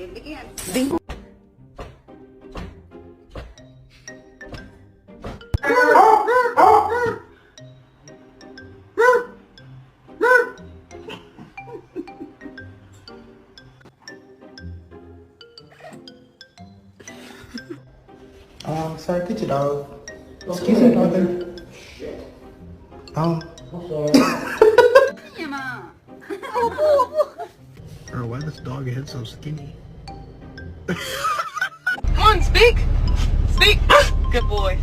did it again. Ding. Sorry, get your dog. Excuse me, brother. I'm sorry. Bro, why this dog head so skinny? Come on, speak! Speak! Good boy.